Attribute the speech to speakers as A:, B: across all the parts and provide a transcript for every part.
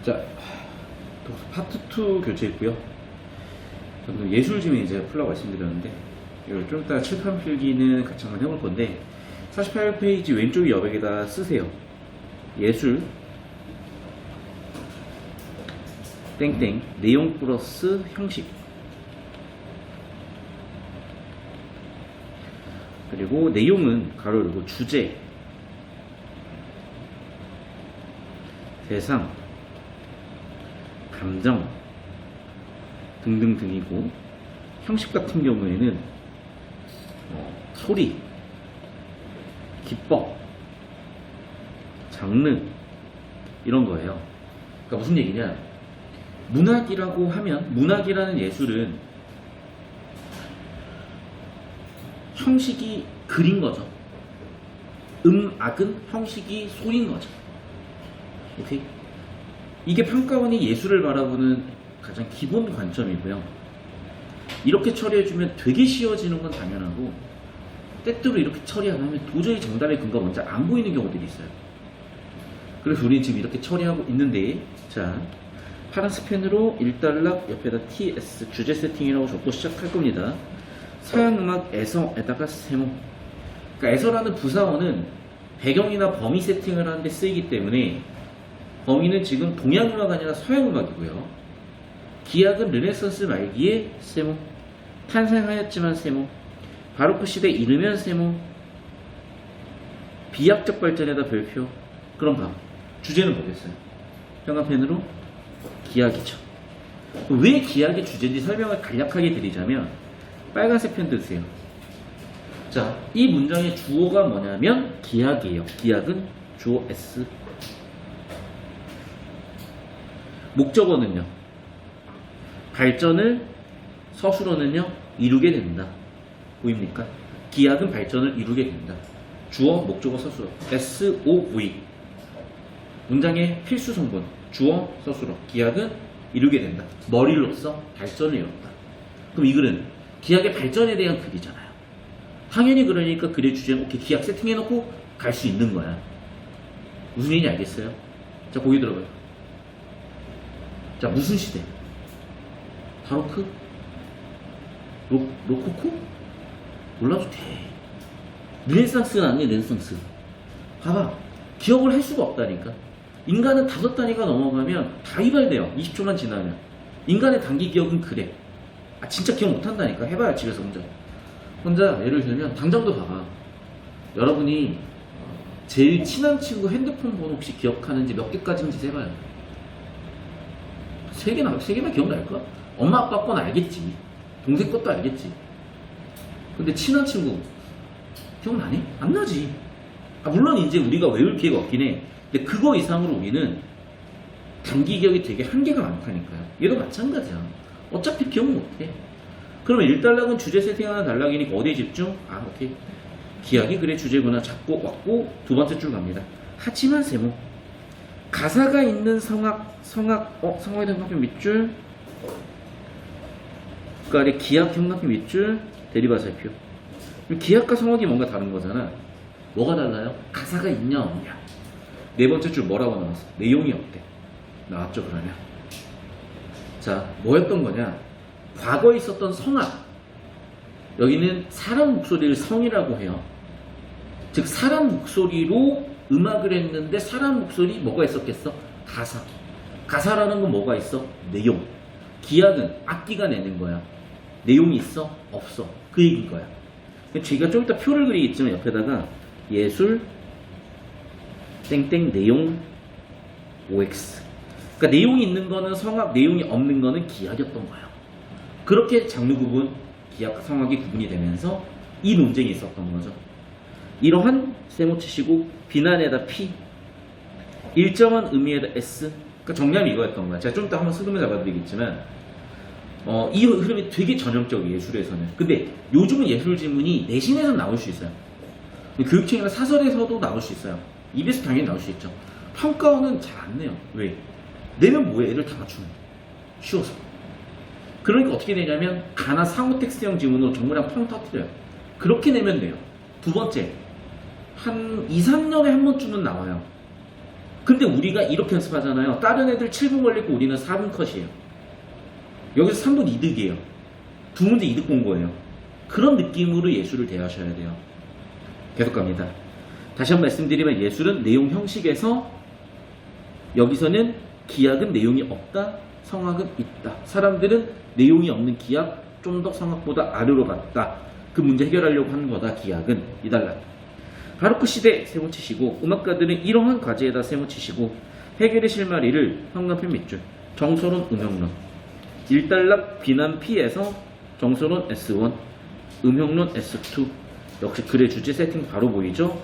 A: 자, 파트 2 교재있고요. 저는 예술지문 이제 풀라고 말씀드렸는데, 이걸 좀 이따 칠판 필기는 같이 한번 해볼 건데, 48페이지 왼쪽 여백에다 쓰세요. 예술 땡땡 내용 플러스 형식, 그리고 내용은 가로 열고 주제, 대상, 감정 등등등이고, 형식 같은 경우에는 소리, 기법, 장르 이런 거예요. 그러니까 무슨 얘기냐, 문학이라고 하면, 문학이라는 예술은 형식이 글인 거죠. 악은 형식이 소리인 거죠. 오케이? 이게 평가원이 예술을 바라보는 가장 기본 관점이고요. 이렇게 처리해주면 되게 쉬워지는 건 당연하고, 때때로 이렇게 처리 안 하면 도저히 정답의 근거가 뭔지 안 보이는 경우들이 있어요. 그래서 우리는 지금 이렇게 처리하고 있는데, 자, 파란색 펜으로 1단락 옆에다 TS 주제 세팅이라고 적고 시작할 겁니다. 서양음악 에서에다가 세모. 그러니까 에서라는 부사어는 배경이나 범위 세팅을 하는데 쓰이기 때문에, 범위는 지금 동양음악 아니라 서양음악이고요. 기악은 르네상스 말기에 세모, 탄생하였지만 세모, 바로크 시대 이르면 세모, 비약적 발전에다 별표. 그럼 봐, 주제는 뭐겠어요? 형광펜으로 기악이죠. 왜 기악이 주제인지 설명을 간략하게 드리자면, 빨간색 펜 드세요. 자, 이 문장의 주어가 뭐냐면 기악이에요. 기악은 주어 S. 목적어는요, 발전을 서술어는요 이루게 된다. 보입니까? 기악은 발전을 이루게 된다. 주어, 목적어, 서술어, SOV. 문장의 필수 성분, 주어, 서술어. 기악은 이루게 된다. 머리로서 발전을 이뤘다. 그럼 이 글은 기악의 발전에 대한 글이잖아요. 당연히 그러니까 글의 주제는 오케이, 기악 세팅해놓고 갈 수 있는 거야. 무슨 얘기인지 알겠어요? 자, 보기 들어봐요. 자, 무슨 시대? 바로크? 로코코? 몰라도 돼. 르네상스는 아니에요, 르네상스. 봐봐. 기억을 할 수가 없다니까. 인간은 5단위가 넘어가면 다 이발돼요. 20초만 지나면. 인간의 단기 기억은 그래. 진짜 기억 못한다니까. 해봐요, 집에서 혼자 예를 들면, 당장도 봐봐. 여러분이 제일 친한 친구 핸드폰 번호 혹시 기억하는지 몇 개까지인지 해봐요. 3개나 기억날까? 엄마 아빠 건 알겠지. 동생 것도 알겠지. 근데 친한 친구 기억나니? 안 나지. 물론 이제 우리가 외울 기회가 없긴 해. 근데 그거 이상으로 우리는 단기 기억이 되게 한계가 많다니까요. 얘도 마찬가지야. 어차피 기억 못해. 그러면 1단락은 주제 세팅하는 단락이니까 어디에 집중? 오케이. 기악이 그래 주제구나. 잡고 왔고 두 번째 줄 갑니다. 하지만 세모. 가사가 있는 성악에 대한 형광펜 밑줄, 그 아래 기악 형광펜 밑줄, 대리바살표. 기악과 성악이 뭔가 다른 거잖아. 뭐가 달라요? 가사가 있냐 없냐. 네 번째 줄 뭐라고 나왔어? 내용이 어때? 나왔죠. 그러면 자, 뭐였던 거냐? 과거에 있었던 성악, 여기는 사람 목소리를 성이라고 해요. 즉 사람 목소리로 음악을 했는데, 사람 목소리 뭐가 있었겠어? 가사. 가사라는 건 뭐가 있어? 내용. 기악은 악기가 내는 거야. 내용이 있어? 없어. 그 얘기인 거야. 제가 좀 이따 표를 그리겠지만 옆에다가 예술 땡땡 내용 OX. 그러니까 내용이 있는 거는 성악, 내용이 없는 거는 기악이었던 거야. 그렇게 장르 구분, 기악과 성악이 구분이 되면서 이 논쟁이 있었던 거죠. 이러한 세모 치시고 비난에다 P, 일정한 의미에다 S. 그러니까 정리하면 이거였던 거야. 제가 좀 이따 한번 흐름을 잡아드리겠지만, 이 흐름이 되게 전형적이에요, 예술에서는. 근데 요즘은 예술 지문이 내신에서 나올 수 있어요. 교육청이나 사설에서도 나올 수 있어요. EBS 당연히 나올 수 있죠. 평가원은 잘 안 내요. 왜? 내면 뭐해? 애들 다 맞추는. 쉬워서. 그러니까 어떻게 되냐면 가나 상호 텍스트형 지문으로 정보량 펑 터뜨려요. 그렇게 내면 돼요. 두 번째, 한 2, 3년에 한 번쯤은 나와요. 근데 우리가 이렇게 연습하잖아요. 다른 애들 7분 걸리고 우리는 4분 컷이에요. 여기서 3분 이득이에요. 두 문제 이득 본 거예요. 그런 느낌으로 예술을 대하셔야 돼요. 계속 갑니다. 다시 한번 말씀드리면 예술은 내용 형식에서 여기서는 기약은 내용이 없다, 성악은 있다. 사람들은 내용이 없는 기약, 좀 더 성악보다 아래로 갔다. 그 문제 해결하려고 하는 거다. 기약은 이달라. 바로크 시대 세모치시고 음악가들은 이러한 과제에다 세모치시고 해결의 실마리를 황간편 밑줄, 정서론 음형론, 일단락 비난 P에서 정서론 S1, 음형론 S2. 역시 글의 주제 세팅 바로 보이죠?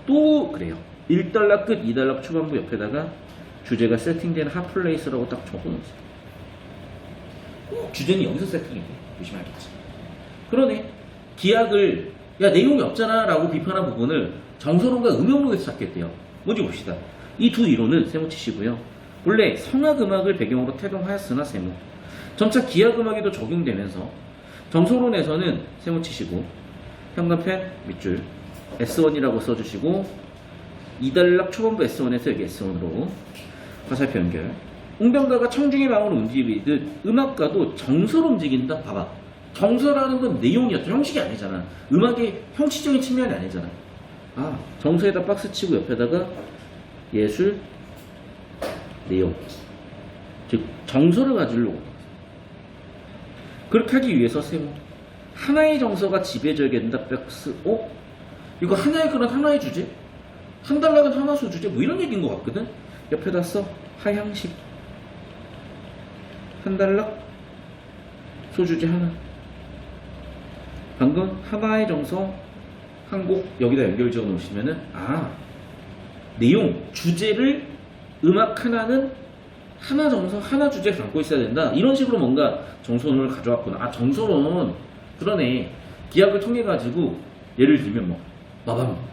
A: 또 그래요. 1달러 끝, 2달러 초반부 옆에다가 주제가 세팅된 핫플레이스라고 딱 적어놓으세요. 주제는 여기서 세팅이 돼. 조심하겠지. 그러네. 기약을 야 내용이 없잖아 라고 비판한 부분을 정서론과 음역론에서 찾겠대요. 뭔지 봅시다. 이 두 이론은 세모치시고요. 본래 성악음악을 배경으로 태동하였으나 세모, 점차 기악음악에도 적용되면서 정서론에서는 세모치시고 현관펜 밑줄 S1이라고 써주시고 2단락 초반부 S1에서 여기 S1으로 화살표 연결. 웅변가가 청중의 마음을 움직이듯 음악가도 정서로 움직인다. 봐봐. 정서라는 건 내용이었죠. 형식이 아니잖아. 음악의 형식적인 측면이 아니잖아. 정서에다 박스 치고 옆에다가 예술, 내용. 즉 정서를 가지려고. 그렇게 하기 위해서 세모. 하나의 정서가 지배적이 된다. 박스. 이거 하나의 그런 하나의 주제? 한 단락은 하나 소주제? 뭐 이런 얘기인 것 같거든? 옆에다 써. 하향식. 한 단락 소주제 하나. 방금 하나의 정서 한 곡 여기다 연결 지어 놓으시면은 내용 주제를 음악 하나는 하나 정서 하나 주제 담고 있어야 된다 이런 식으로 뭔가 정서론을 가져왔구나. 정서론 그러네. 기악을 통해 가지고 예를 들면 뭐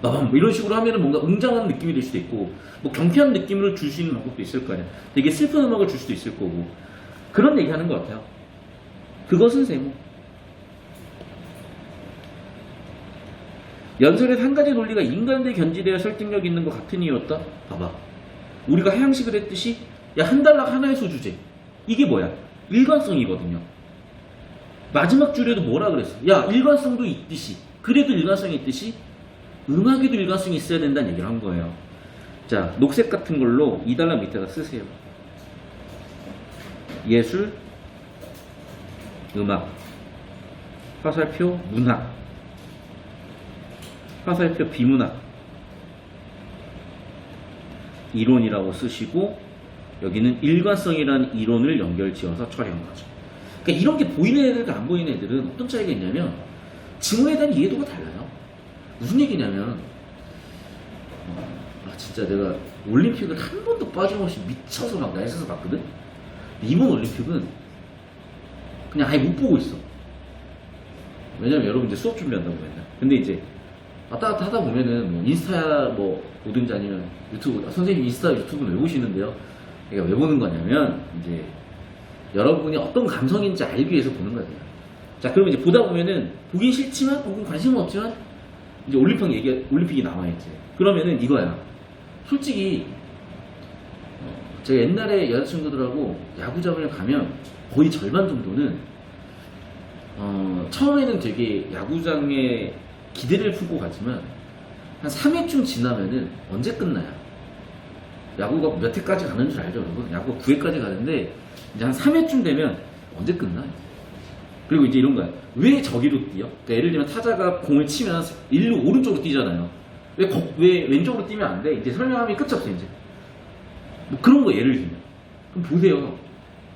A: 마밤 이런 식으로 하면은 뭔가 웅장한 느낌이 될 수도 있고 뭐 경쾌한 느낌을 줄 수 있는 방법도 있을 거 아니야. 되게 슬픈 음악을 줄 수도 있을 거고 그런 얘기 하는 것 같아요. 그것은 세모. 연설의 한 가지 논리가 인간들에 견지되어 설득력 있는 것 같은 이유였다. 봐봐. 우리가 하향식을 했듯이 한 단락 하나의 소주제. 이게 뭐야? 일관성이거든요. 마지막 줄에도 뭐라 그랬어? 일관성도 있듯이 그래도 일관성이 있듯이 음악에도 일관성이 있어야 된다는 얘기를 한 거예요. 자, 녹색 같은 걸로 2달러 밑에다 쓰세요. 예술, 음악, 화살표, 문학, 화살표, 비문학, 이론이라고 쓰시고 여기는 일관성이라는 이론을 연결 지어서 처리한 거죠. 그러니까 이런 게 보이는 애들과 안 보이는 애들은 어떤 차이가 있냐면 징후에 대한 이해도가 달라요. 무슨 얘기냐면 진짜 내가 올림픽을 한 번도 빠짐없이 미쳐서 막 나있어서 봤거든? 이번 올림픽은 그냥 아예 못 보고 있어. 왜냐면 여러분 이제 수업 준비한다고 맨날. 근데 이제 왔다 갔다 하다 보면은 뭐 인스타야 뭐 보든지 아니면 유튜브, 선생님 인스타 유튜브는 왜 보시는데요? 그러니까 왜 보는 거냐면 이제 여러분이 어떤 감성인지 알기 위해서 보는 거예요. 자, 그러면 이제 보다 보면은 보긴 싫지만 혹은 관심은 없지만 이제 올림픽이 나와있지. 그러면은 이거야. 솔직히 제가 옛날에 여자친구들하고 야구장을 가면 거의 절반 정도는 처음에는 되게 야구장에 기대를 품고 가지만 한 3회쯤 지나면은 언제 끝나요? 야구가 몇 회까지 가는 줄 알죠, 여러분? 야구가 9회까지 가는데 이제 한 3회쯤 되면 언제 끝나요? 그리고 이제 이런 거야. 왜 저기로 뛰어? 그러니까 예를 들면 타자가 공을 치면 일루 오른쪽으로 뛰잖아요. 왜 왼쪽으로 뛰면 안 돼? 이제 설명하면 끝이 없어, 이제. 뭐 그런 거 예를 들면. 그럼 보세요.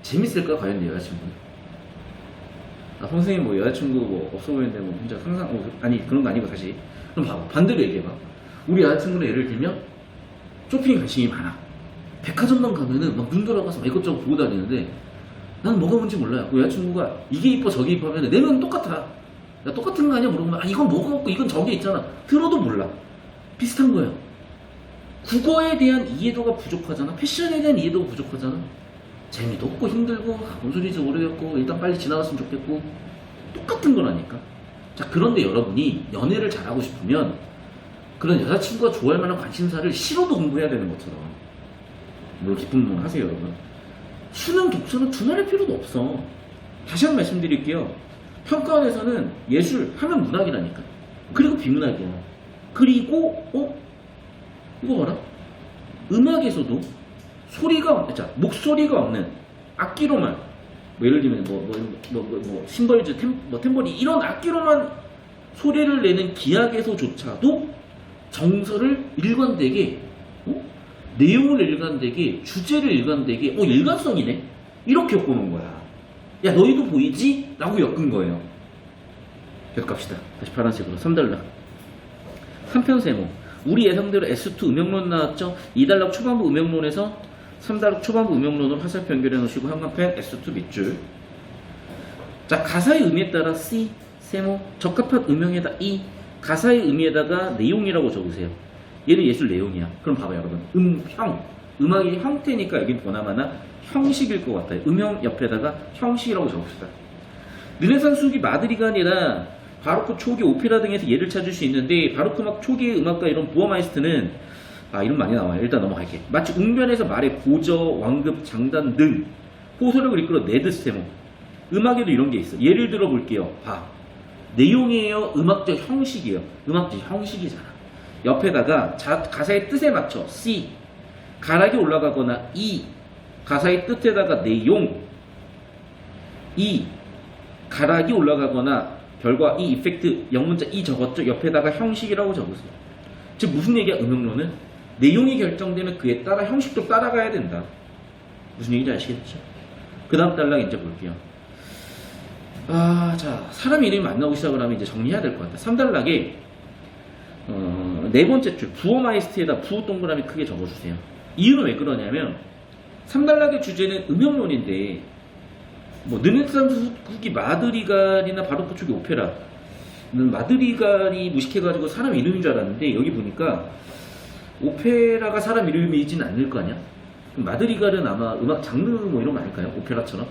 A: 재밌을까, 과연 내 여자친구는? 선생님 뭐 여자친구 뭐 없어 보이는데 뭐 혼자 상상, 아니 그런 거 아니고 다시. 그럼 봐봐. 반대로 얘기해봐. 우리 여자친구는 예를 들면 쇼핑에 관심이 많아. 백화점만 가면은 막 눈 돌아가서 막 이것저것 보고 다니는데 나는 뭐가 뭔지 몰라요. 그 여자친구가 이게 이뻐 저게 이뻐 하면 내 눈은 똑같아. 야 똑같은 거 아니야? 물어보면 이건 뭐가 없고 이건 저게 있잖아. 들어도 몰라. 비슷한 거예요. 국어에 대한 이해도가 부족하잖아. 패션에 대한 이해도가 부족하잖아. 재미도 없고 힘들고 뭔 소리인지 모르겠고 일단 빨리 지나갔으면 좋겠고 똑같은 거라니까. 자, 그런데 여러분이 연애를 잘하고 싶으면 그런 여자친구가 좋아할 만한 관심사를 싫어도 공부해야 되는 것처럼. 물론 기쁜 분 하세요, 여러분. 수능 독서는 두말할 필요도 없어. 다시 한 번 말씀드릴게요. 평가원에서는 예술 하면 문학이라니까. 그리고 비문학이야. 그리고 이거 봐라. 음악에서도 자, 목소리가 없는 악기로만, 뭐 예를 들면 심벌즈, 템버린 이런 악기로만 소리를 내는 기악에서조차도 정서를 일관되게, 내용을 일관되게, 주제를 일관되게, 일관성이네? 이렇게 엮어놓은 거야. 야, 너희도 보이지? 라고 엮은 거예요. 계속 갑시다. 다시 파란색으로. 3단락. 한편 세모. 우리 예상대로 S2 음역론 나왔죠? 2단락 초반부 음역론에서 3단락 초반부 음역론으로 화살표 연결해 놓으시고 현관펜 S2 밑줄. 자, 가사의 의미에 따라 C, 세모, 적합한 음역에다 E, 가사의 의미에다가 내용이라고 적으세요. 얘는 예술 내용이야. 그럼 봐봐요, 여러분. 음악이 형태니까 여긴 보나마나 형식일 것 같아요. 음형 옆에다가 형식이라고 적읍시다. 르네상스 후기 마드리간이나 바로크 초기 오페라 등에서 예를 찾을 수 있는데, 바로크 음악 초기의 음악가 이런 부어마이스트는 이름 많이 나와요. 일단 넘어갈게. 마치 웅변에서 말의 고저, 완급, 장단 등 호소력을 이끌어 네드스테모. 음악에도 이런 게 있어. 예를 들어 볼게요. 내용이에요? 음악적 형식이에요? 음악적 형식이잖아. 옆에다가 가사의 뜻에 맞춰 C, 가락이 올라가거나 E, 가사의 뜻에다가 내용, E, 가락이 올라가거나 결과 E, 이펙트, 영문자 E 적었죠? 옆에다가 형식이라고 적으세요. 즉 무슨 얘기야? 음역론은 내용이 결정되면 그에 따라 형식도 따라가야 된다. 무슨 얘기인지 아시겠죠? 그 다음 단락 이제 볼게요. 자, 사람 이름이 만나고 시작을 하면 이제 정리해야 될 것 같다. 3단락에 네 번째 줄 부어마이스트에다 부호 동그라미 크게 적어주세요. 이유는 왜 그러냐면 3단락의 주제는 음역론인데, 르네상스 후기 마드리갈이나 바로크 초기 오페라는 마드리갈이 무식해가지고 사람 이름인 줄 알았는데, 여기 보니까 오페라가 사람 이름이진 않을 거 아니야? 그럼 마드리갈은 아마 음악 장르 이런 거 아닐까요? 오페라처럼?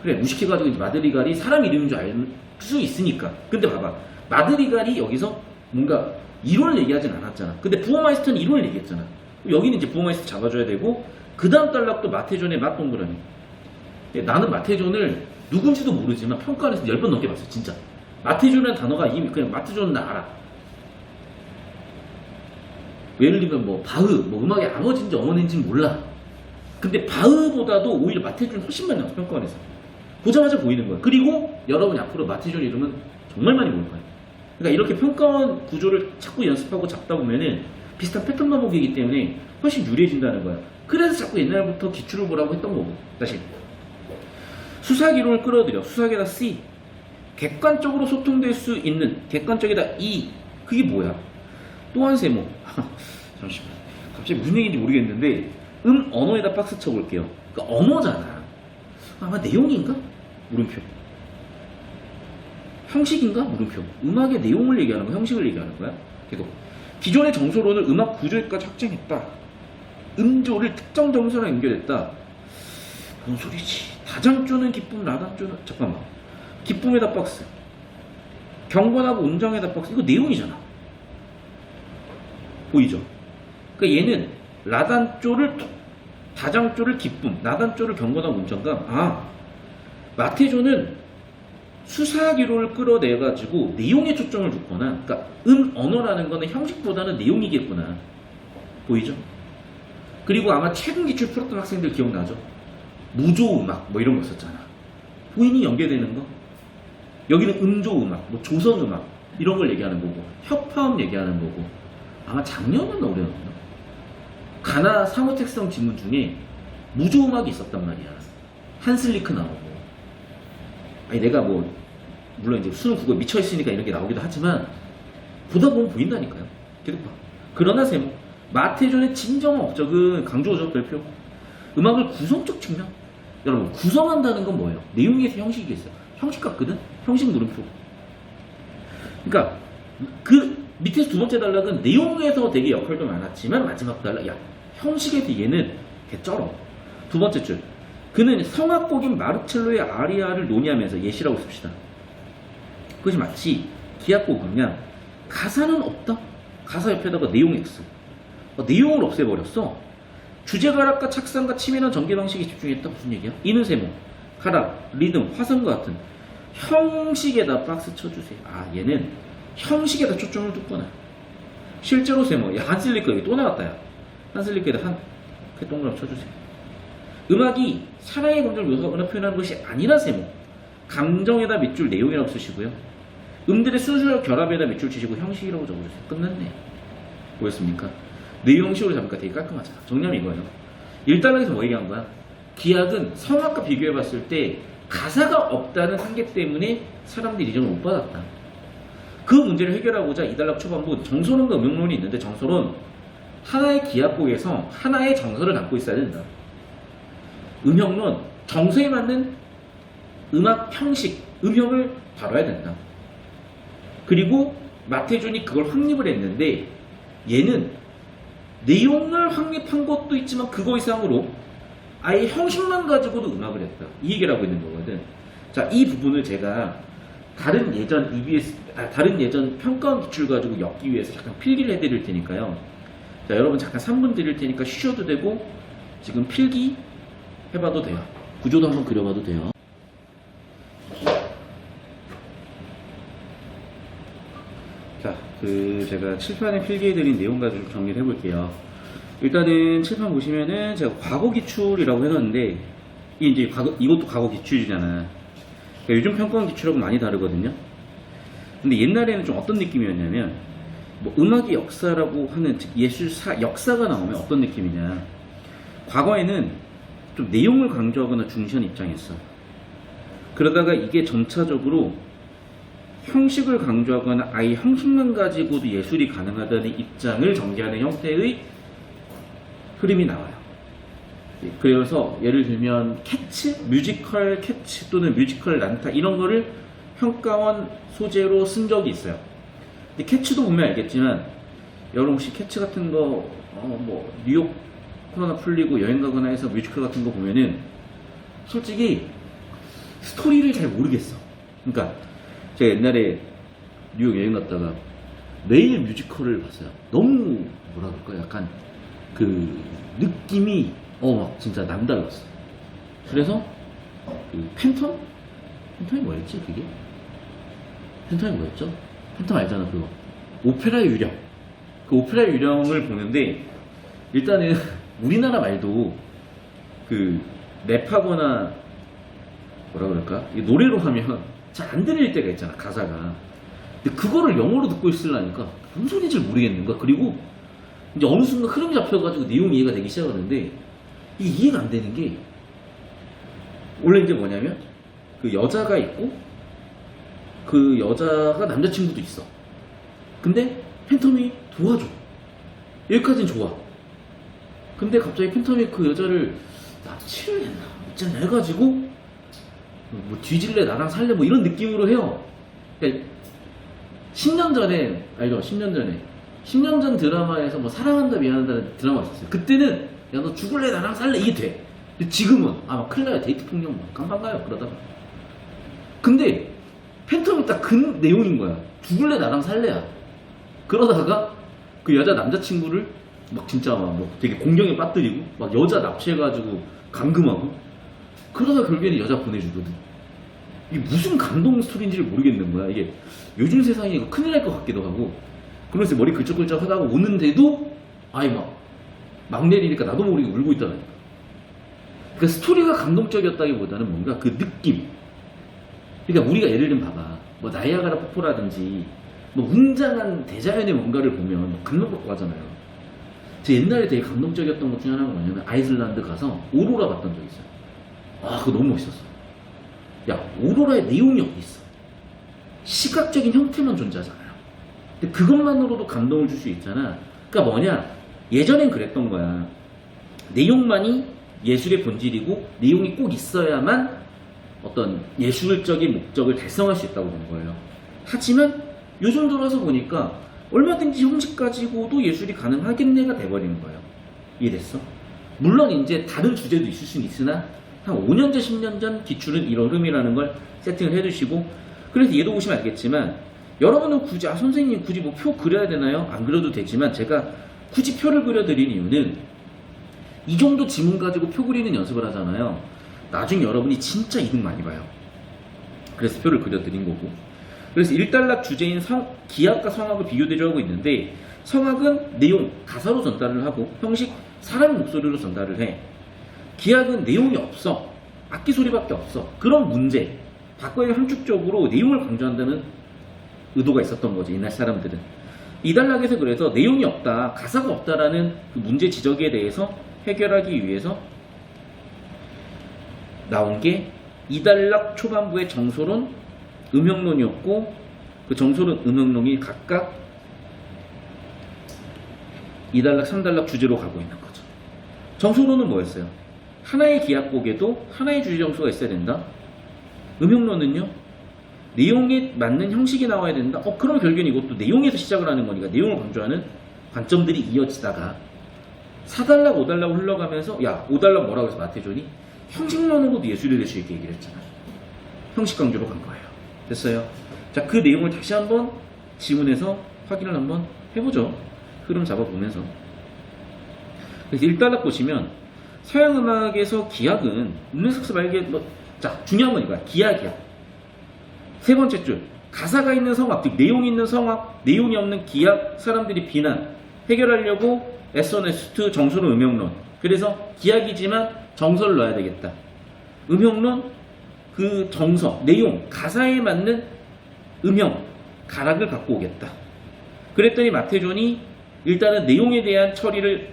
A: 그래, 무식해가지고 마드리갈이 사람 이름인 줄 알 수 있으니까. 근데 봐봐, 마드리갈이 여기서 뭔가 이론을 얘기하진 않았잖아. 근데 부어마이스터는 이론을 얘기했잖아. 여기는 이제 부어마이스터 잡아줘야 되고, 그 다음 단락도 마테존의 맛 동그라미. 나는 마테존을 누군지도 모르지만 평가원에서 10번 넘게 봤어, 진짜. 마테존이라는 단어가 이미 그냥 마테존은 나 알아. 예를 들면 바흐, 음악의 아버지인지 어머니인지 몰라. 근데 바흐보다도 오히려 마테존이 훨씬 많이 나왔어, 평가원에서. 보자마자 보이는 거야. 그리고 여러분이 앞으로 마테존 이름은 정말 많이 볼 거예요. 그러니까 이렇게 평가원 구조를 자꾸 연습하고 잡다 보면은 비슷한 패턴만 보기이기 때문에 훨씬 유리해진다는 거야. 그래서 자꾸 옛날부터 기출을 보라고 했던 거고. 다시. 수사기론을 끌어들여. 수사기에다 C. 객관적으로 소통될 수 있는, 객관적에다 E. 그게 뭐야? 또 한 세모. 잠시만. 갑자기 무슨 얘기인지 모르겠는데, 언어에다 박스 쳐볼게요. 그러니까 언어잖아. 아마 내용인가? 물음표. 형식인가? 물음표. 음악의 내용을 얘기하는 거야? 형식을 얘기하는 거야? 계속. 기존의 정서론을 음악 구조에까지 확장했다. 음조를 특정 정서랑 연결했다. 뭔 소리지? 다장조는 기쁨, 라단조는 잠깐만. 기쁨에다 박스. 경건하고 온정에다 박스. 이거 내용이잖아. 보이죠? 그러니까 얘는 라단조를 다장조를 기쁨, 라단조를 경건하고 온정감. 마테조는 수사기론을 끌어내가지고 내용에 초점을 줬거나, 그러니까 언어라는 거는 형식보다는 내용이겠구나. 보이죠? 그리고 아마 최근 기출 풀었던 학생들 기억나죠? 무조음악 이런 거 썼잖아. 보이니 연계되는 거? 여기는 음조음악, 조선음악 이런 걸 얘기하는 거고, 협화음 얘기하는 거고. 아마 작년이었나 올해였나? 가나 상호택성 지문 중에 무조음악이 있었단 말이야. 한슬리크 나오고. 내가 물론 이제 수능 국어에 미쳐있으니까 이런 게 나오기도 하지만, 보다 보면 보인다니까요. 계속 봐. 그러나 세모. 마테존의 진정한 업적은 강조어적 별표. 음악을 구성적 측면. 여러분, 구성한다는 건 뭐예요? 내용에서 형식이 있어요. 형식 같거든? 형식 물음표. 그러니까 그 밑에서 두 번째 단락은 내용에서 되게 역할도 많았지만, 마지막 단락, 형식에서 얘는 개쩔어. 두 번째 줄. 그는 성악곡인 마르첼로의 아리아를 논의하면서 예시라고 씁시다. 그것이 마치 기악곡이냐, 가사는 없다. 가사 옆에다가 내용 X. 내용을 없애버렸어. 주제 가락과 착상과 치밀한 전개 방식에 집중했다. 무슨 얘기야? 이는 세모, 가락, 리듬, 화성과 같은 형식에다 박스 쳐주세요. 얘는 형식에다 초점을 뒀구나. 실제로 세모, 한슬리커 여기 또 나왔다. 야. 한슬리커에다 동그라미 쳐주세요. 음악이 사랑의 감정을 묘사하거나 표현하는 것이 아니라 세모, 감정에다 밑줄 내용이라고 쓰시고요. 음들의 순수한 결합에다 밑줄 치시고 형식이라고 적어주세요. 끝났네. 보였습니까? 내용 형식으로 잡으니까 되게 깔끔하잖아. 정리하면 이거예요. 1단락에서 뭐 얘기한 거야? 기악은 성악과 비교해봤을 때 가사가 없다는 한계 때문에 사람들이 이점을 못 받았다. 그 문제를 해결하고자 2단락 초반부 정서론과 음역론이 있는데, 정서론 하나의 기악곡에서 하나의 정서를 담고 있어야 된다. 음역론 정서에 맞는 음악 형식, 음역을 다뤄야 된다. 그리고 마태존이 그걸 확립을 했는데, 얘는 내용을 확립한 것도 있지만 그거 이상으로 아예 형식만 가지고도 음악을 했다. 이 얘기를 하고 있는 거거든. 자, 이 부분을 제가 다른 예전 평가원 기출 가지고 엮기 위해서 잠깐 필기를 해드릴 테니까요. 자, 여러분 잠깐 3분 드릴 테니까 쉬셔도 되고 지금 필기 해봐도 돼요. 구조도 한번 그려봐도 돼요. 자, 제가 칠판에 필기해드린 내용 가지고 정리를 해볼게요. 일단은 칠판 보시면은 제가 과거 기출이라고 해놨는데, 이것도 과거 기출이잖아. 그러니까 요즘 평가원 기출하고 많이 다르거든요. 근데 옛날에는 좀 어떤 느낌이었냐면, 뭐 음악의 역사라고 하는, 즉 예술사 역사가 나오면 어떤 느낌이냐. 과거에는 좀 내용을 강조하거나 중시하는 입장이었어. 그러다가 이게 점차적으로 형식을 강조하거나 아예 형식만 가지고도 예술이 가능하다는 입장을 전개하는 형태의 흐름이 나와요. 그래서 예를 들면 캐치, 뮤지컬 캐치 또는 뮤지컬 난타 이런 거를 평가원 소재로 쓴 적이 있어요. 근데 캐치도 보면 알겠지만, 여러분 혹시 캐치 같은 거 뭐 뉴욕 코로나 풀리고 여행 가거나 해서 뮤지컬 같은 거 보면은 솔직히 스토리를 잘 모르겠어. 그러니까 제가 옛날에 뉴욕 여행 갔다가 매일 뮤지컬을 봤어요. 너무 뭐라 그럴까, 약간 그 느낌이 진짜 남달랐어. 그래서 팬텀이 뭐였지 그게? 팬텀이 뭐였죠? 팬텀 알잖아, 그거. 오페라의 유령. 그 오페라의 유령을 보는데, 일단은 우리나라 말도 랩하거나 뭐라 그럴까, 노래로 하면 잘 안 들릴 때가 있잖아, 가사가. 근데 그거를 영어로 듣고 있으려니까 무슨 소리인지 모르겠는 거야. 그리고 이제 어느 순간 흐름이 잡혀가지고 내용이 이해가 되기 시작하는데, 이게 이해가 안 되는 게, 원래 이제 뭐냐면 그 여자가 있고 그 여자가 남자친구도 있어. 근데 팬텀이 도와줘. 여기까지는 좋아. 근데 갑자기 팬텀이 그 여자를 납치를 했나 있잖아 해가지고 뭐 뒤질래 나랑 살래 뭐 이런 느낌으로 해요. 그러니까 10년 전에 알죠? 10년 전 드라마에서 뭐 사랑한다 미안한다는 드라마 있었어요. 그때는 야 너 죽을래 나랑 살래 이게 돼. 근데 지금은 막 큰일 나요. 데이트 폭력 막 깜빵 가요 그러다가. 근데 팬텀이 딱 그 내용인 거야. 죽을래 나랑 살래야. 그러다가 그 여자 남자친구를 막 진짜 막 되게 공경에 빠뜨리고 막 여자 납치해가지고 감금하고, 그러다 결국에는 여자 보내주거든. 이게 무슨 감동 스토리인지를 모르겠는 거야. 이게 요즘 세상에 이거 큰일 날 것 같기도 하고, 그러면서 머리 긁적긁적 하다가 오는데도 막 내리니까 나도 모르게 울고 있다니까. 그러니까 스토리가 감동적이었다기보다는 뭔가 그 느낌. 그러니까 우리가 예를 들면 봐봐, 뭐 나이아가라 폭포라든지 뭐 웅장한 대자연의 뭔가를 보면 막 감동받고 하잖아요. 제 옛날에 되게 감동적이었던 것 중에 하나가 뭐냐면, 아이슬란드 가서 오로라 봤던 적 있어요. 그거 너무 멋있었어. 야, 오로라의 내용이 어디 있어? 시각적인 형태만 존재하잖아요. 근데 그것만으로도 감동을 줄 수 있잖아. 그러니까 뭐냐, 예전엔 그랬던 거야. 내용만이 예술의 본질이고 내용이 꼭 있어야만 어떤 예술적인 목적을 달성할 수 있다고 본 거예요. 하지만 요즘 들어서 보니까 얼마든지 형식 가지고도 예술이 가능하겠네가 돼버리는 거예요. 이해됐어? 물론 이제 다른 주제도 있을 수는 있으나 한 5년 전, 10년 전 기출은 이런 흐름이라는 걸 세팅을 해두시고, 그래서 얘도 보시면 알겠지만 여러분은 굳이 선생님 굳이 뭐 표 그려야 되나요? 안 그려도 되지만 제가 굳이 표를 그려드린 이유는 이 정도 지문 가지고 표 그리는 연습을 하잖아요. 나중에 여러분이 진짜 이득 많이 봐요. 그래서 표를 그려드린 거고. 그래서 일단락 주제인 기악과 성악을 비교 대조하고 있는데, 성악은 내용, 가사로 전달을 하고 형식, 사람 목소리로 전달을 해. 기악은 내용이 없어. 악기 소리밖에 없어. 그런 문제, 박과의 함축적으로 내용을 강조한다는 의도가 있었던 거지, 옛날 사람들은. 이단락에서 그래서 내용이 없다, 가사가 없다라는 그 문제 지적에 대해서 해결하기 위해서 나온 게 이단락 초반부의 정소론, 음역론이었고, 그 정소론, 음역론이 각각 2단락, 3단락 주제로 가고 있는 거죠. 정소론은 뭐였어요? 하나의 기악곡에도 하나의 주제 정소가 있어야 된다. 음역론은요, 내용에 맞는 형식이 나와야 된다. 그럼 결국엔 이것도 내용에서 시작을 하는 거니까 내용을 강조하는 관점들이 이어지다가 4단락, 5단락 흘러가면서, 야, 5단락 뭐라고 해서 마태존이 형식론으로도 예술이 될 수 있게 얘기를 했잖아. 형식 강조로 간 거예요. 됐어요? 자, 그 내용을 다시 한번 지문에서 확인을 한번 해보죠. 흐름 잡아보면서. 그래서 1단락 보시면 서양 음악에서 기악은 르네상스 말기에 자, 중요한 건 이거야. 기악이야. 세 번째 줄, 가사가 있는 성악, 즉 내용이 있는 성악, 내용이 없는 기악, 사람들이 비난, 해결하려고 S1, 정소론, 음역론. 그래서 기악이지만 정서를 넣어야 되겠다. 음역론, 그 정서, 내용, 가사에 맞는 음영, 가락을 갖고 오겠다. 그랬더니 마태존이 일단은 내용에 대한 처리를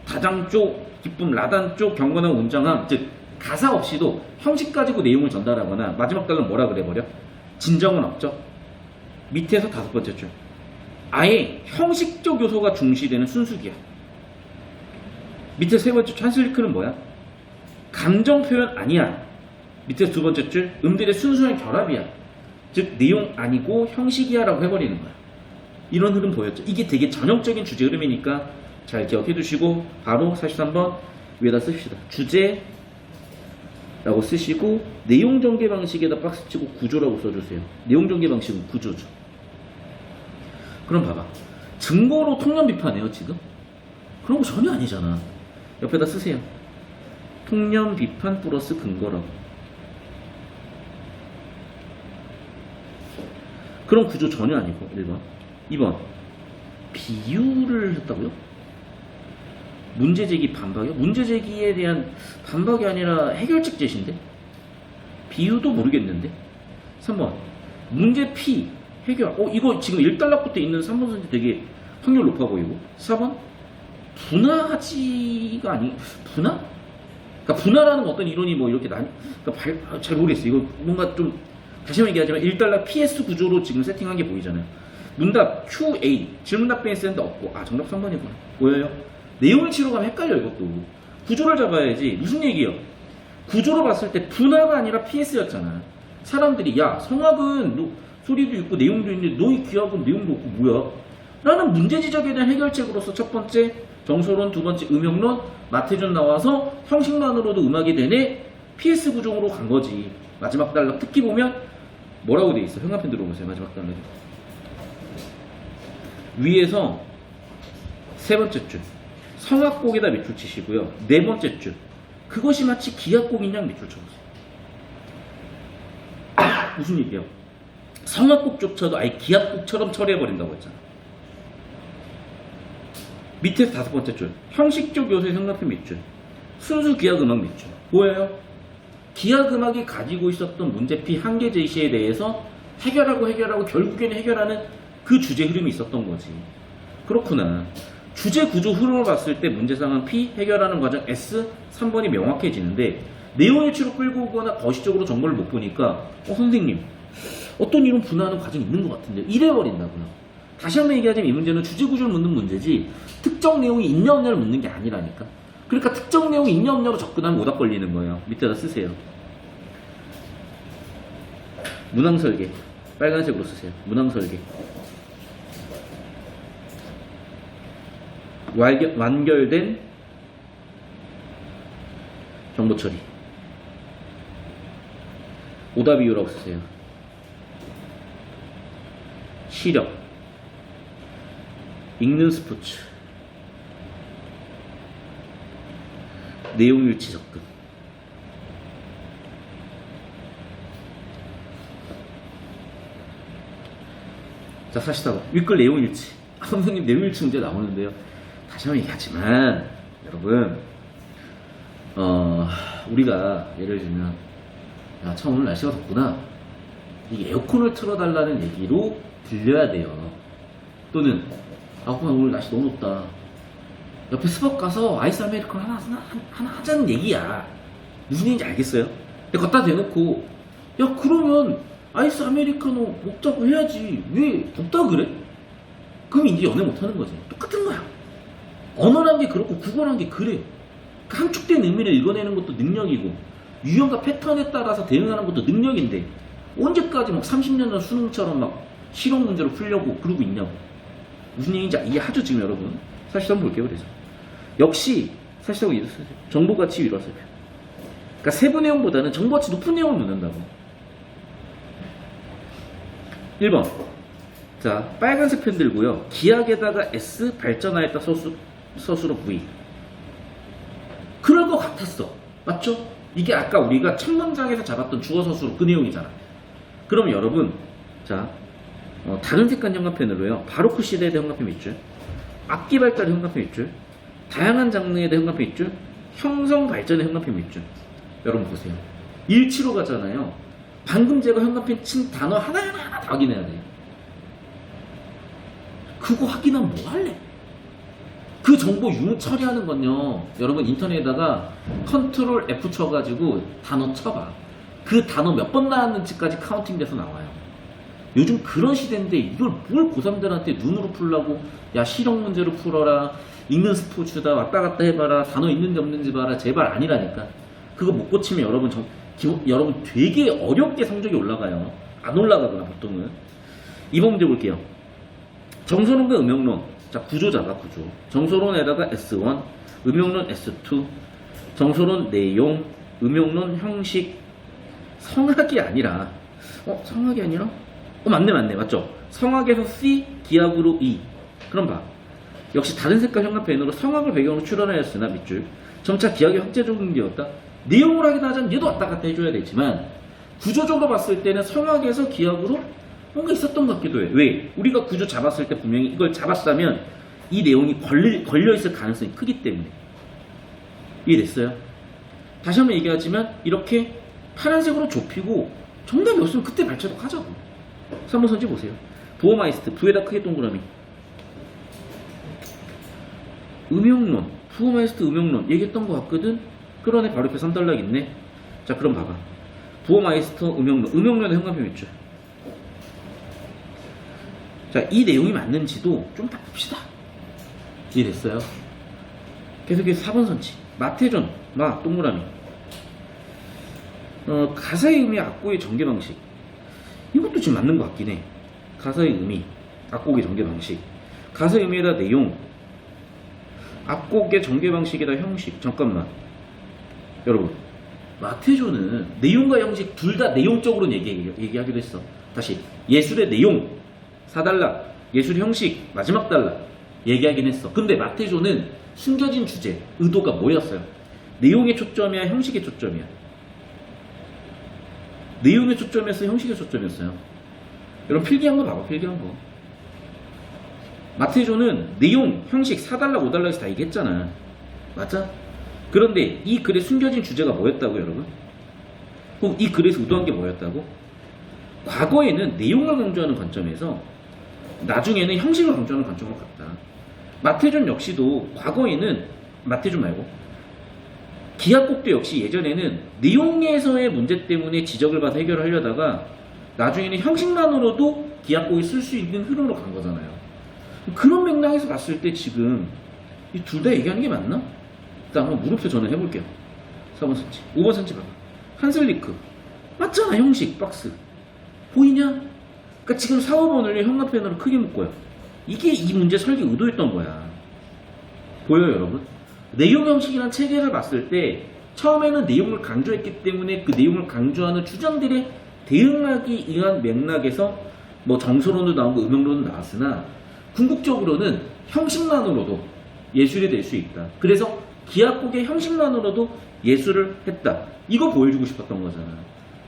A: 다장 쪽, 기쁨, 라단 쪽, 경건한 운장함, 즉 가사 없이도 형식 가지고 내용을 전달하거나, 마지막 달은 뭐라 그래버려? 진정은 없죠. 밑에서 5번째 줄, 아예 형식적 요소가 중시되는 순수기야. 밑에 3번째 줄, 한슬리크는 뭐야? 감정 표현 아니야. 밑에 2번째 줄, 음들의 순수한 결합이야. 즉 내용 아니고 형식이야 라고 해버리는 거야. 이런 흐름 보였죠. 이게 되게 전형적인 주제 흐름이니까 잘 기억해 두시고 바로 43번 위에다 쓰십시다. 주제 라고 쓰시고 내용 전개 방식에다 박스 치고 구조라고 써주세요. 내용 전개 방식은 구조죠. 그럼 봐봐, 증거로 통념 비판해요 지금? 그런 거 전혀 아니잖아. 옆에다 쓰세요. 통념 비판 플러스 근거라고. 그런 구조 전혀 아니고. 1번 2번 비유를 했다고요? 문제제기 반박이요? 문제제기에 대한 반박이 아니라 해결책 제시인데? 비유도 모르겠는데? 3번 문제 P 해결. 이거 지금 1단락부터 있는 3번 선지 되게 확률 높아 보이고. 4번 분화하지가 아니, 분화? 그러니까 분화라는 어떤 이론이 이렇게 그러니까 잘 모르겠어. 이거 뭔가 좀 다시 한번 얘기하자면 1단락 PS 구조로 지금 세팅한 게 보이잖아요. 문답 QA 질문 답변 했는데 없고, 정답 3번이구나. 보여요? 내용을 치러 가면 헷갈려. 이것도 구조를 잡아야지. 무슨 얘기예요? 구조로 봤을 때 분화가 아니라 PS였잖아. 사람들이 야, 성악은 소리도 있고 내용도 있는데 너희 기악은 내용도 없고 뭐야? 라는 문제 지적에 대한 해결책으로서 첫 번째 정소론, 두 번째 음역론, 마태존 나와서 형식만으로도 음악이 되네, PS 구조로 간 거지. 마지막 단락 특히 보면 뭐라고 돼 있어? 형광펜 들어보세요. 마지막 단락에 위에서 세 번째 줄 성악곡에다 밑줄 치시고요. 네 번째 줄, 그것이 마치 기악곡인 양 밑줄 쳐보세요. 무슨 얘기예요? 성악곡조차도 아예 기악곡처럼 처리해버린다고 했잖아. 밑에서 5번째 줄, 형식적 요소의 형광펜 밑줄, 순수 기악음악 밑줄. 뭐예요? 기악음악이 가지고 있었던 문제피 한계 제시에 대해서 해결하고 결국에는 해결하는 그 주제 흐름이 있었던 거지. 그렇구나. 주제 구조 흐름을 봤을 때 문제상황 P, 해결하는 과정 S, 3번이 명확해지는데 내용의 추로 끌고 오거나 거시적으로 정보를 못 보니까 선생님 어떤 이런 분화하는 과정이 있는 것 같은데 이래버린다고요. 다시 한번 얘기하자면 이 문제는 주제 구조를 묻는 문제지 특정 내용이 있냐 없냐를 묻는 게 아니라니까. 그러니까 특정 내용이 있냐 없냐로 접근하면 오답 걸리는 거예요. 밑에다 쓰세요. 문항설계 빨간색으로 쓰세요. 문항설계 완결된 정보 처리. 오답 이유라고 쓰세요. 시력, 읽는 스포츠, 내용 일치 접근. 자, 사시다가 윗글 내용 일치. 선생님 내용 일치 문제 나오는데요. 다시 한번 얘기하지만 여러분, 우리가 예를 들면 야, 참 오늘 날씨가 덥구나. 이 에어컨을 틀어달라는 얘기로 들려야 돼요. 또는 오늘 날씨 너무 덥다. 옆에 스벅 가서 아이스 아메리카노 하나 하자는 얘기야. 무슨 얘기인지 알겠어요? 근데 갖다 대놓고 야 그러면 아이스 아메리카노 먹자고 해야지 왜 덥다 그래? 그럼 이제 연애 못하는 거지. 똑같은 거야. 언어란 게 그렇고 국어란 게 그래. 함축된 의미를 읽어내는 것도 능력이고 유형과 패턴에 따라서 대응하는 것도 능력인데 언제까지 막 30년 전 수능처럼 막 실용 문제로 풀려고 그러고 있냐고. 무슨 얘기인지 이해하죠 지금 여러분? 사실 한번 볼게요. 그래서 역시 사실하고 이랬어요. 정보가치 위로하세요. 그러니까 세부 내용보다는 정보가치 높은 내용을 묻는다고. 1번. 자, 빨간색 펜 들고요. 기약에다가 S, 발전하였다 서술어 V. 그럴 것 같았어. 맞죠? 이게 아까 우리가 첫 문장에서 잡았던 주어 서술어 그 내용이잖아. 그럼 여러분, 자, 다른 색깔 형광펜으로요. 바로크 시대에 대한 형광펜 밑줄, 악기 발달의 형광펜 밑줄, 다양한 장르에 대한 형광펜 밑줄, 형성 발전의 형광펜 밑줄. 여러분 보세요. 일치로 가잖아요. 방금 제가 형광펜 친 단어 하나하나 다 확인해야 돼요. 그거 확인하면 뭐 할래? 그 정보 유무 처리하는 건요. 여러분 인터넷에다가 컨트롤 F 쳐가지고 단어 쳐봐. 그 단어 몇 번 나왔는지까지 카운팅돼서 나와요. 요즘 그런 시대인데 이걸 뭘 고3들한테 눈으로 풀라고 야 실용 문제로 풀어라. 읽는 스포츠다. 왔다 갔다 해봐라. 단어 있는지 없는지 봐라. 제발 아니라니까. 그거 못 고치면 여러분 되게 어렵게 성적이 올라가요. 안 올라가거나 보통은. 이번 문제 볼게요. 정서론과 음역론. 자, 구조자가 구조. 정서론에다가 S1, 음역론 S2, 정서론 내용, 음역론 형식. 성학이 아니라 성학이 아니라? 맞네 맞죠? 성학에서 C, 기하구로 E. 그럼 봐. 역시 다른 색깔 형광펜으로 성학을 배경으로 출연하였으나 밑줄 점차 기하의 형제적인 게였다. 내용을 하긴 하자면 얘도 왔다 갔다 해줘야 되지만 구조적으로 봤을 때는 성학에서 기하구로 뭔가 있었던 것 같기도 해. 왜? 우리가 구조 잡았을 때 분명히 이걸 잡았다면 이 내용이 걸려있을 가능성이 크기 때문에. 이해됐어요? 다시 한번 얘기하지만 이렇게 파란색으로 좁히고 정답이 없으면 그때 발췌독 하자고. 3번 선지 보세요. 부어마이스트, 부에다 크게 동그라미. 음역론, 부어마이스트 음역론 얘기했던 것 같거든? 그러네. 바로 옆에 3단락 있네. 자, 그럼 봐봐. 부어마이스터 음역론, 음역론의 형광펜 밑줄. 자, 이 내용이 맞는지도 좀 더 봅시다. 이해됐어요? 계속해서 4번 선지. 마태존, 동그라미. 가사의 의미, 악곡의 전개 방식. 이것도 지금 맞는 것 같긴 해. 가사의 의미, 악곡의 전개 방식. 가사의 의미에다 내용, 악곡의 전개 방식에다 형식. 잠깐만. 여러분, 마태존은 내용과 형식 둘 다 내용적으로 얘기하기도 했어. 다시. 예술의 내용, 4단락. 예술의 형식, 마지막 단락. 얘기하긴 했어. 근데 마태존은 숨겨진 주제, 의도가 뭐였어요? 내용의 초점이야, 형식의 초점이야? 내용의 초점이었어요, 형식의 초점이었어요? 여러분 필기한 거 봐봐. 필기한 거. 마태존은 내용, 형식 4단락, 5단락에서 다 얘기했잖아. 맞아? 그런데 이 글의 숨겨진 주제가 뭐였다고 여러분? 혹 이 글에서 의도한 게 뭐였다고? 과거에는 내용을 강조하는 관점에서 나중에는 형식을 강조하는 관점으로 갔다. 마태존 역시도 과거에는 마태존 말고 기하곡도 역시 예전에는 내용에서의 문제 때문에 지적을 받아 해결을 하려다가 나중에는 형식만으로도 기하곡이 쓸 수 있는 흐름으로 간 거잖아요. 그런 맥락에서 봤을 때 지금 이 둘 다 얘기하는 게 맞나? 일단 한번 물음표 전환 해볼게요. 4번 선지. 5번 선지 봐봐. 한슬리크. 맞잖아. 형식 박스. 보이냐? 그러니까 지금 4, 5번을 형광펜으로 크게 묶어요. 이게 이 문제 설계 의도였던 거야. 보여요 여러분? 내용 형식이란 체계를 봤을 때 처음에는 내용을 강조했기 때문에 그 내용을 강조하는 주장들에 대응하기 위한 맥락에서 뭐 정서론도 나오고 음영론도 나왔으나 궁극적으로는 형식만으로도 예술이 될 수 있다. 그래서 기악곡의 형식만으로도 예술을 했다. 이거 보여주고 싶었던 거잖아.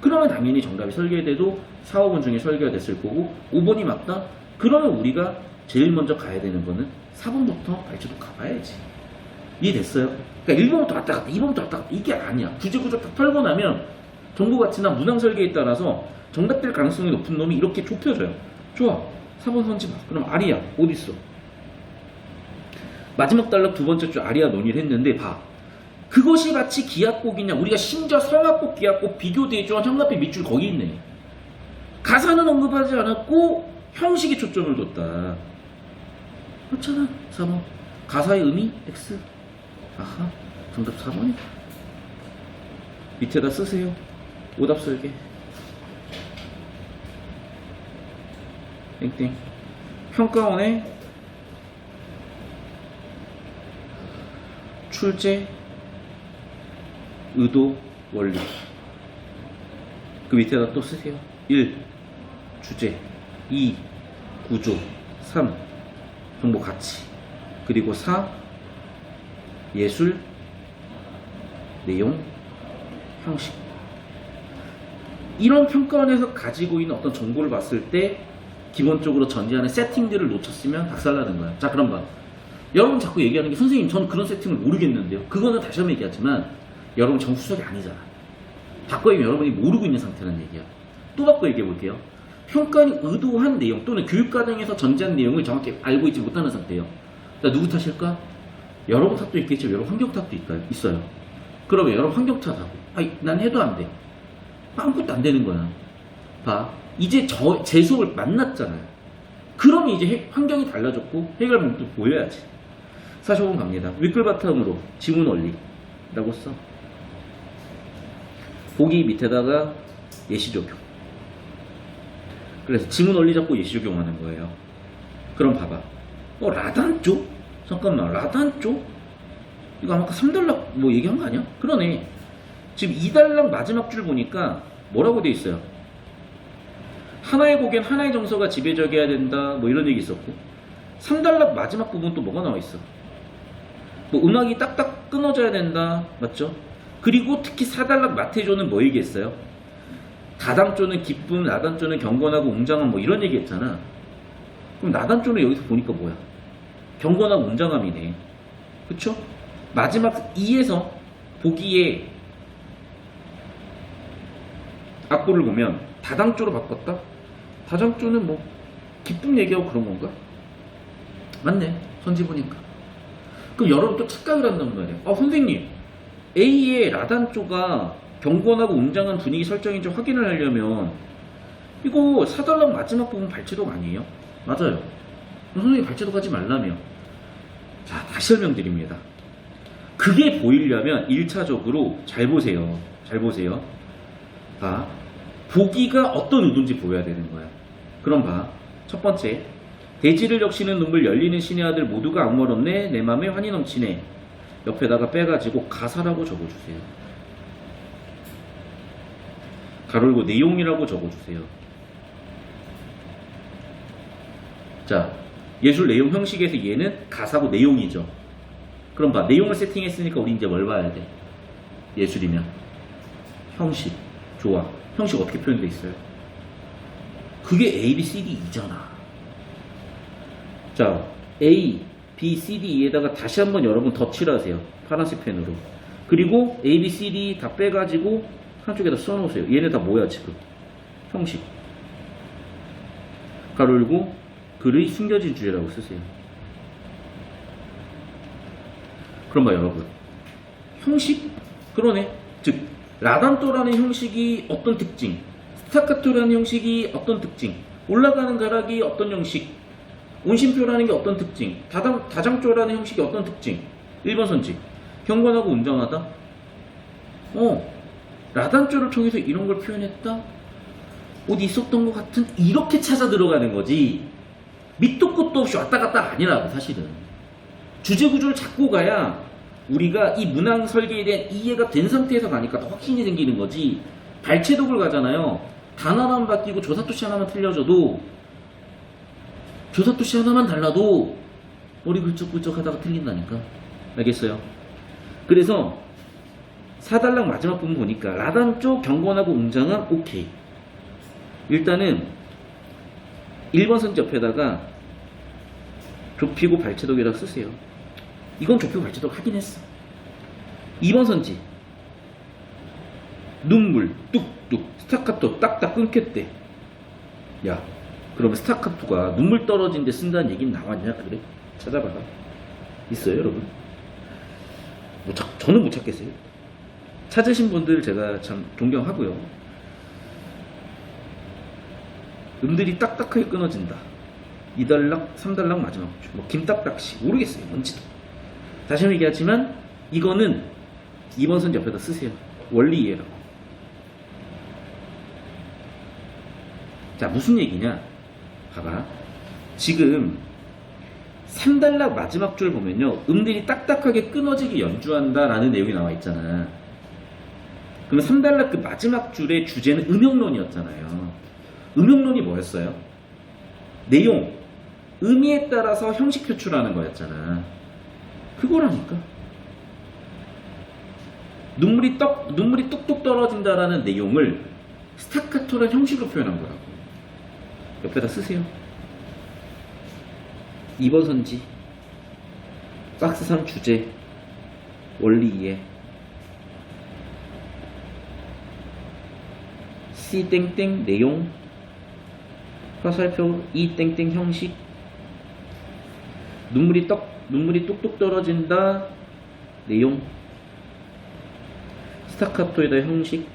A: 그러면 당연히 정답이 설계돼도 4, 5번 중에 설계가 됐을 거고 5번이 맞다? 그러면 우리가 제일 먼저 가야 되는 거는 4번부터 발제도 가봐야지. 이해됐어요? 그러니까 1번부터 왔다 갔다 2번부터 왔다 갔다 이게 아니야. 구제구조 딱 털고 나면 정보가치나 문항 설계에 따라서 정답 될 가능성이 높은 놈이 이렇게 좁혀져요. 좋아. 4번 선지 봐. 그럼 아리아 어딨어? 마지막 단락 두 번째 줄 아리아 논의를 했는데 봐. 그것이 마치 기악곡이냐. 우리가 심지어 성악곡 기악곡 비교 대조한 형납비 밑줄 거기 있네. 가사는 언급하지 않았고 형식에 초점을 뒀다. 그렇잖아. 4번. 가사의 의미 X. 아하. 정답 4번이다. 밑에다 쓰세요. 오답 설계. 땡땡. 평가원의 출제, 의도, 원리. 그 밑에다 또 쓰세요. 1. 주제 2. 구조 3. 정보 가치 그리고 4. 예술, 내용, 형식. 이런 평가원에서 가지고 있는 어떤 정보를 봤을 때 기본적으로 전제하는 세팅들을 놓쳤으면 박살나는 거야. 자, 그럼 봐. 여러분 자꾸 얘기하는 게 선생님 전 그런 세팅을 모르겠는데요. 그거는 다시 한번 얘기하지만 여러분 정수석이 아니잖아. 바꿔 얘기하면 여러분이 모르고 있는 상태라는 얘기야. 또 바꿔 얘기해 볼게요. 평가원이 의도한 내용 또는 교육과정에서 전제한 내용을 정확히 알고 있지 못하는 상태예요. 자, 누구 탓일까? 여러분 탓도 있겠지만 여러분 환경 탓도 있어요. 그러면 여러분 환경 탓하고 난 해도 안 돼. 아무것도 안 되는 거야. 봐. 이제 제 수업을 만났잖아요. 그러면 이제 환경이 달라졌고 해결 방법도 보여야지. 45번 갑니다. 윗글 바탕으로 지문 원리라고 써. 보기 밑에다가 예시 적용. 그래서 지문 원리 잡고 예시 적용하는 거예요. 그럼 봐봐. 라단조? 잠깐만, 라단조? 이거 아까 3단락 뭐 얘기한 거 아니야? 그러네. 지금 2단락 마지막 줄 보니까 뭐라고 돼 있어요? 하나의 곡엔 하나의 정서가 지배적이어야 된다 뭐 이런 얘기 있었고 3단락 마지막 부분 또 뭐가 나와 있어? 뭐 음악이 딱딱 끊어져야 된다 맞죠? 그리고 특히 4단락 마태조는 뭐 얘기했어요? 다단조는 기쁨, 나단조는 경건하고 웅장함 뭐 이런 얘기 했잖아. 그럼 나단조는 여기서 보니까 뭐야? 경건하고 웅장함이네. 그쵸? 마지막 2에서 보기에 악보를 보면 다단조로 바꿨다? 다단조는 뭐 기쁨 얘기하고 그런 건가? 맞네. 선지 보니까. 그럼 여러분 또 착각을 한단 말이에요. 선생님 A의 라단조가 경건하고 웅장한 분위기 설정인지 확인을 하려면 이거 4단락 마지막 부분 발제독 아니에요? 맞아요. 선생님 발제독 하지 말라며. 자, 다시 설명드립니다. 그게 보이려면 1차적으로 잘 보세요. 잘 보세요. 봐. 보기가 어떤 의도인지 보여야 되는 거야. 그럼 봐. 첫 번째. 대지를 적시는 눈물 열리는 신의 아들 모두가 악물었네 내 맘에 환희 넘치네. 옆에다가 빼가지고 가사라고 적어주세요. 가로열고 내용이라고 적어주세요. 자, 예술 내용 형식에서 얘는 가사고 내용이죠. 그럼 봐. 내용을 세팅했으니까 우리 이제 뭘 봐야 돼? 예술이면 형식. 좋아. 형식 어떻게 표현되어 있어요? 그게 A, B, C, D, E잖아. 자, A, B, C, D, E에다가 다시 한번 여러분 덧칠하세요. 파란색 펜으로. 그리고 A, B, C, D 다 빼가지고 한쪽에다 써놓으세요. 얘네 다 뭐야 지금? 형식. 가로 열고 글의 숨겨진 주제라고 쓰세요. 그럼 봐 여러분. 형식? 그러네. 즉 라단토라는 형식이 어떤 특징, 스타카토라는 형식이 어떤 특징, 올라가는 가락이 어떤 형식, 온심표라는 게 어떤 특징, 다장조라는 형식이 어떤 특징. 1번 선지. 경건하고 웅장하다. 라단조를 통해서 이런 걸 표현했다. 어디 있었던 것 같은 이렇게 찾아 들어가는 거지. 밑도 끝도 없이 왔다 갔다 아니라고 사실은. 주제 구조를 잡고 가야 우리가 이 문항 설계에 대한 이해가 된 상태에서 가니까 더 확신이 생기는 거지. 발췌독을 가잖아요. 단어 하나만 바뀌고 조사투시 하나만 틀려져도 조사토시 하나만 달라도 머리 굴쩍굴쩍 하다가 틀린다니까. 알겠어요? 그래서 4단락 마지막 부분 보니까 라단 쪽 경건하고 웅장한 오케이. 일단은 1번 선지 옆에다가 좁히고 발채독에다 쓰세요. 이건 좁히고 발채독 하긴 했어. 2번 선지 눈물 뚝뚝 스타카토 딱딱 끊겼대. 야, 그러면 스타카토가 눈물 떨어진 데 쓴다는 얘기는 나왔냐? 그래? 찾아봐라. 있어요, 여러분? 저는 못 찾겠어요. 찾으신 분들 제가 참 존경하고요. 음들이 딱딱하게 끊어진다. 2단락, 3단락 마지막 줄. 뭐 김딱딱시 모르겠어요. 뭔지도. 다시 한번 얘기하지만 이거는 2번 선 옆에다 쓰세요. 원리 이해라고. 자, 무슨 얘기냐? 봐봐. 지금 3단락 마지막 줄 보면요. 음들이 딱딱하게 끊어지게 연주한다라는 내용이 나와 있잖아. 그러면 3단락 그 마지막 줄의 주제는 음역론이었잖아요. 음역론이 뭐였어요? 내용, 의미에 따라서 형식 표출하는 거였잖아. 그거라니까. 눈물이 뚝뚝 떨어진다라는 내용을 스타카토라는 형식으로 표현한 거라고. 옆에다 쓰세요. 2번 선지, 박스 3 주제, 원리 이해, C 땡땡 내용, 화살표 E 땡땡 형식, 눈물이 뚝뚝 떨어진다 내용, 스타카토에다 형식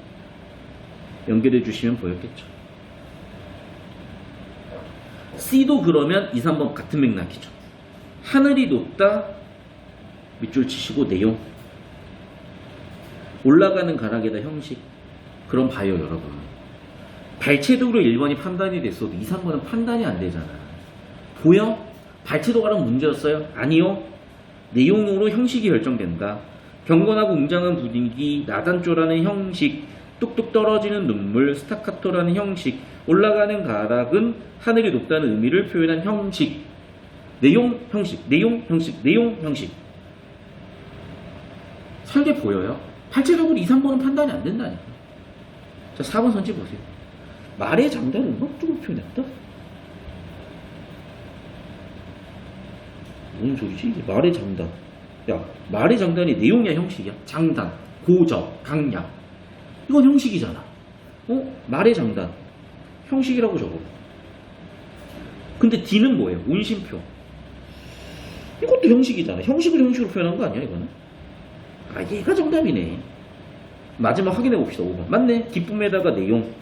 A: 연결해 주시면 보였겠죠. C도 그러면 2, 3번 같은 맥락이죠. 하늘이 높다 밑줄 치시고 내용, 올라가는 가락에다 형식. 그럼 봐요, 여러분. 발채독으로 1번이 판단이 됐어도 2, 3번은 판단이 안 되잖아. 보여? 발채독하랑 문제였어요? 아니요. 내용으로 형식이 결정된다. 경건하고 웅장한 분위기, 나단조라는 형식, 뚝뚝 떨어지는 눈물, 스타카토라는 형식, 올라가는 가락은 하늘이 높다는 의미를 표현한 형식. 내용, 형식, 내용, 형식, 내용, 형식. 설계 보여요? 발제적으로 2, 3번은 판단이 안 된다니까. 자, 4번 선지 보세요. 말의 장단을 음악적으로 표현했다? 무슨 소리지? 이게 말의 장단. 야, 말의 장단이 내용이야, 형식이야? 장단, 고적, 강약. 이건 형식이잖아. 말의 장단. 형식이라고 적어. 근데 D는 뭐예요? 운심표. 이것도 형식이잖아. 형식을 형식으로 표현한 거 아니야, 이거는? 아, 얘가 정답이네. 마지막 확인해 봅시다. 5번. 맞네. 기쁨에다가 내용,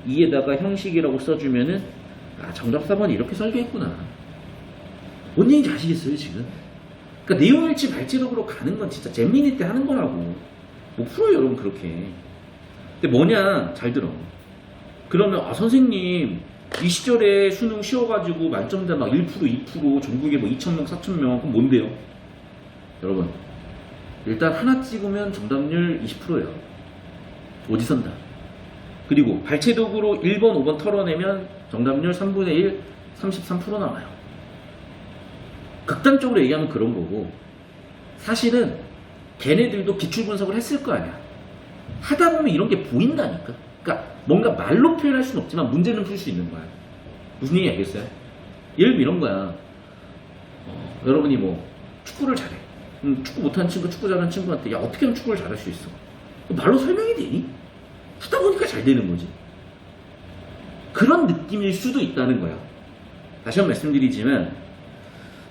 A: 2에다가 형식이라고 써주면은, 아, 정답 4번이 이렇게 설계했구나. 뭔 얘기인지 아시겠어요, 지금? 그러니까 내용일치 발제적으로 가는 건 진짜 잼민이 때 하는 거라고. 뭐 풀어요, 여러분, 그렇게. 근데 뭐냐, 잘 들어. 그러면, 아, 선생님, 이 시절에 수능 쉬워가지고 만점대 막 1%, 2%, 전국에 뭐 2,000명, 4,000명, 그럼 뭔데요? 여러분, 일단 하나 찍으면 정답률 20%예요. 오지선다. 그리고 발췌독으로 1번, 5번 털어내면 정답률 3분의 1, 33% 나와요. 극단적으로 얘기하면 그런 거고, 사실은 걔네들도 기출분석을 했을 거 아니야. 하다 보면 이런 게 보인다니까. 그러니까 뭔가 말로 표현할 수는 없지만 문제는 풀 수 있는 거야. 무슨 얘기 알겠어요? 예를 들면 이런 거야. 여러분이 뭐 축구를 잘해. 축구 못하는 친구, 축구 잘하는 친구한테 야, 어떻게 하면 축구를 잘할 수 있어? 말로 설명이 되니? 하다 보니까 잘 되는 거지. 그런 느낌일 수도 있다는 거야. 다시 한번 말씀드리지만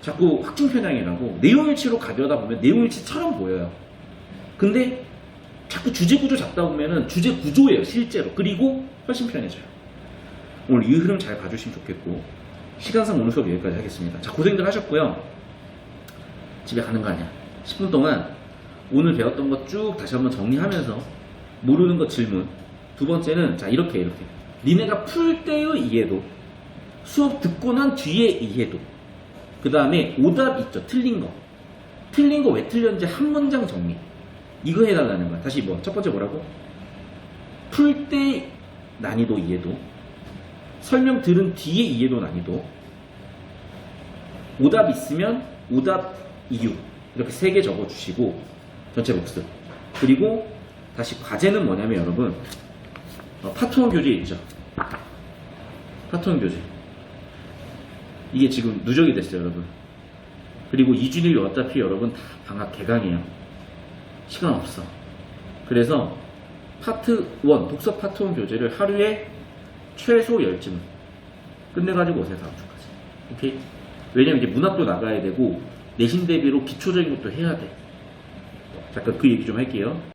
A: 자꾸 확증 편향이라고 내용일치로 가져다 보면 내용일치처럼 보여요. 근데 자꾸 주제 구조 잡다 보면은 주제 구조예요, 실제로. 그리고 훨씬 편해져요. 오늘 이 흐름 잘 봐주시면 좋겠고, 시간상 오늘 수업 여기까지 하겠습니다. 자, 고생들 하셨고요. 집에 가는 거 아니야. 10분 동안 오늘 배웠던 거 쭉 다시 한번 정리하면서 모르는 거 질문. 두 번째는 자, 이렇게 니네가 풀 때의 이해도, 수업 듣고 난 뒤의 이해도, 그 다음에 오답 있죠, 틀린 거 왜 틀렸는지 한 문장 정리, 이거 해달라는 거야. 다시 첫 번째 뭐라고? 풀 때 난이도 이해도, 설명 들은 뒤에 이해도 난이도, 오답 있으면 오답 이유 이렇게 3개 적어주시고 전체 복습. 그리고 다시 과제는 뭐냐면 여러분 파트 1 교재 있죠. 파트 1 교재 이게 지금 누적이 됐어요 여러분. 그리고 2주 뒤 어차피 여러분 다 방학 개강이에요. 시간 없어. 그래서 파트 1 독서 파트 1 교재를 하루에 최소 10쯤 끝내가지고 오세요. 다음 주까지. 오케이? 왜냐면 이제 문학도 나가야 되고 내신 대비로 기초적인 것도 해야 돼. 잠깐 그 얘기 좀 할게요.